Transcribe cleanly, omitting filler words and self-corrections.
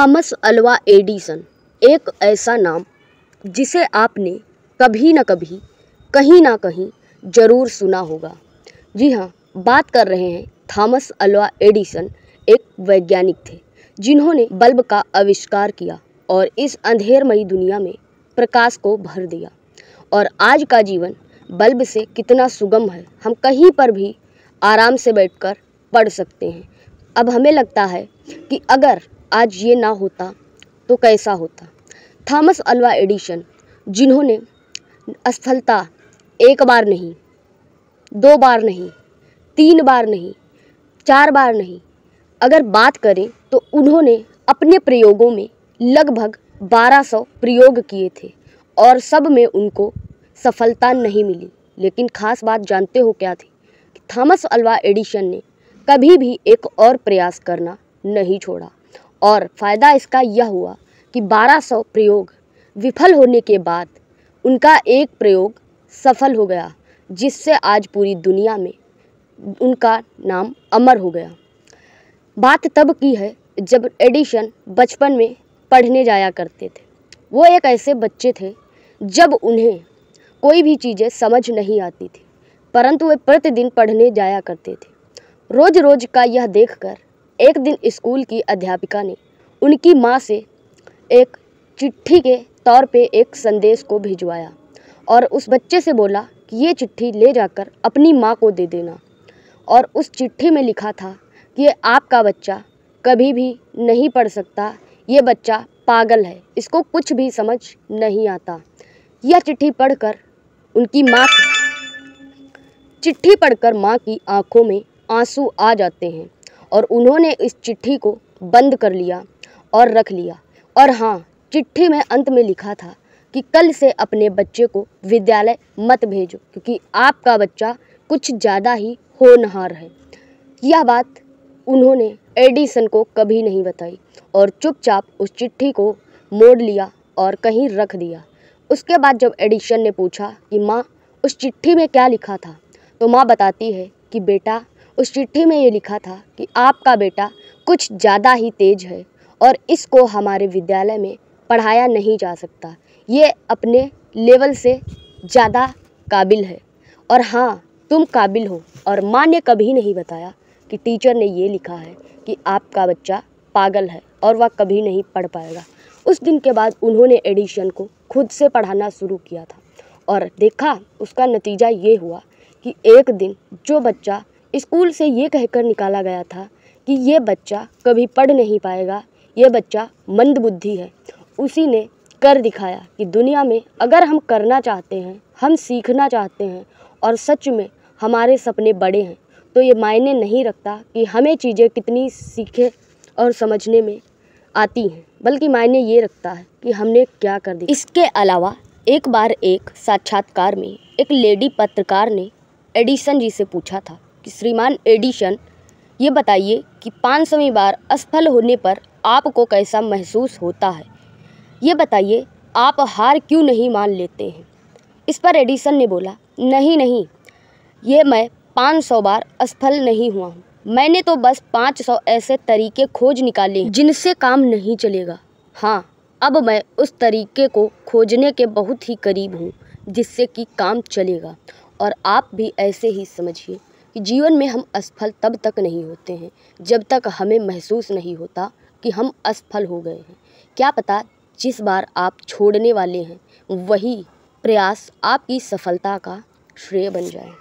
Thomas Alva Edison एक ऐसा नाम जिसे आपने कभी न कभी कहीं ना कहीं ज़रूर सुना होगा। जी हाँ, बात कर रहे हैं थॉमस अल्वा एडिसन। एक वैज्ञानिक थे जिन्होंने बल्ब का आविष्कार किया और इस अंधेरमयी दुनिया में प्रकाश को भर दिया। और आज का जीवन बल्ब से कितना सुगम है, हम कहीं पर भी आराम से बैठकर पढ़ सकते हैं। अब हमें लगता है कि अगर आज ये ना होता तो कैसा होता। थॉमस अल्वा एडिसन, जिन्होंने असफलता एक बार नहीं, दो बार नहीं, तीन बार नहीं, चार बार नहीं, अगर बात करें तो उन्होंने अपने प्रयोगों में लगभग 1200 प्रयोग किए थे और सब में उनको सफलता नहीं मिली। लेकिन ख़ास बात जानते हो क्या थी कि थॉमस अल्वा एडिसन ने कभी भी एक और प्रयास करना नहीं छोड़ा और फ़ायदा इसका यह हुआ कि 1200 प्रयोग विफल होने के बाद उनका एक प्रयोग सफल हो गया, जिससे आज पूरी दुनिया में उनका नाम अमर हो गया। बात तब की है जब एडिसन बचपन में पढ़ने जाया करते थे। वो एक ऐसे बच्चे थे जब उन्हें कोई भी चीज़ें समझ नहीं आती थी, परंतु वे प्रतिदिन पढ़ने जाया करते थे। रोज़ रोज़ का यह देखकर एक दिन स्कूल की अध्यापिका ने उनकी माँ से एक चिट्ठी के तौर पे एक संदेश को भिजवाया और उस बच्चे से बोला कि ये चिट्ठी ले जाकर अपनी माँ को दे देना। और उस चिट्ठी में लिखा था कि ये आपका बच्चा कभी भी नहीं पढ़ सकता, ये बच्चा पागल है, इसको कुछ भी समझ नहीं आता। यह चिट्ठी पढ़कर माँ की आंखों में आंसू आ जाते हैं और उन्होंने इस चिट्ठी को बंद कर लिया और रख लिया। और हाँ, चिट्ठी में अंत में लिखा था कि कल से अपने बच्चे को विद्यालय मत भेजो क्योंकि आपका बच्चा कुछ ज़्यादा ही होनहार है। यह बात उन्होंने एडिसन को कभी नहीं बताई और चुपचाप उस चिट्ठी को मोड़ लिया और कहीं रख दिया। उसके बाद जब एडिसन ने पूछा कि माँ, उस चिट्ठी में क्या लिखा था, तो माँ बताती है कि बेटा, उस चिट्ठी में ये लिखा था कि आपका बेटा कुछ ज़्यादा ही तेज है और इसको हमारे विद्यालय में पढ़ाया नहीं जा सकता, ये अपने लेवल से ज़्यादा काबिल है और हाँ, तुम काबिल हो। और माँ ने कभी नहीं बताया कि टीचर ने ये लिखा है कि आपका बच्चा पागल है और वह कभी नहीं पढ़ पाएगा। उस दिन के बाद उन्होंने एडिसन को खुद से पढ़ाना शुरू किया था और देखा उसका नतीजा ये हुआ कि एक दिन जो बच्चा स्कूल से ये कहकर निकाला गया था कि ये बच्चा कभी पढ़ नहीं पाएगा, ये बच्चा मंदबुद्धि है, उसी ने कर दिखाया कि दुनिया में अगर हम करना चाहते हैं, हम सीखना चाहते हैं और सच में हमारे सपने बड़े हैं, तो ये मायने नहीं रखता कि हमें चीज़ें कितनी सीखे और समझने में आती हैं, बल्कि मायने ये रखता है कि हमने क्या कर दिया। इसके अलावा एक बार एक साक्षात्कार में एक लेडी पत्रकार ने एडिसन जी से पूछा था कि श्रीमान एडिसन, ये बताइए कि 500वीं बार असफल होने पर आपको कैसा महसूस होता है, ये बताइए आप हार क्यों नहीं मान लेते हैं। इस पर एडिसन ने बोला, नहीं, ये मैं 500 बार असफल नहीं हुआ हूँ, मैंने तो बस 500 ऐसे तरीके खोज निकाले हैं जिनसे काम नहीं चलेगा। हाँ, अब मैं उस तरीके को खोजने के बहुत ही करीब हूँ जिससे कि काम चलेगा। और आप भी ऐसे ही समझिए कि जीवन में हम असफल तब तक नहीं होते हैं जब तक हमें महसूस नहीं होता कि हम असफल हो गए हैं। क्या पता जिस बार आप छोड़ने वाले हैं वही प्रयास आपकी सफलता का श्रेय बन जाए।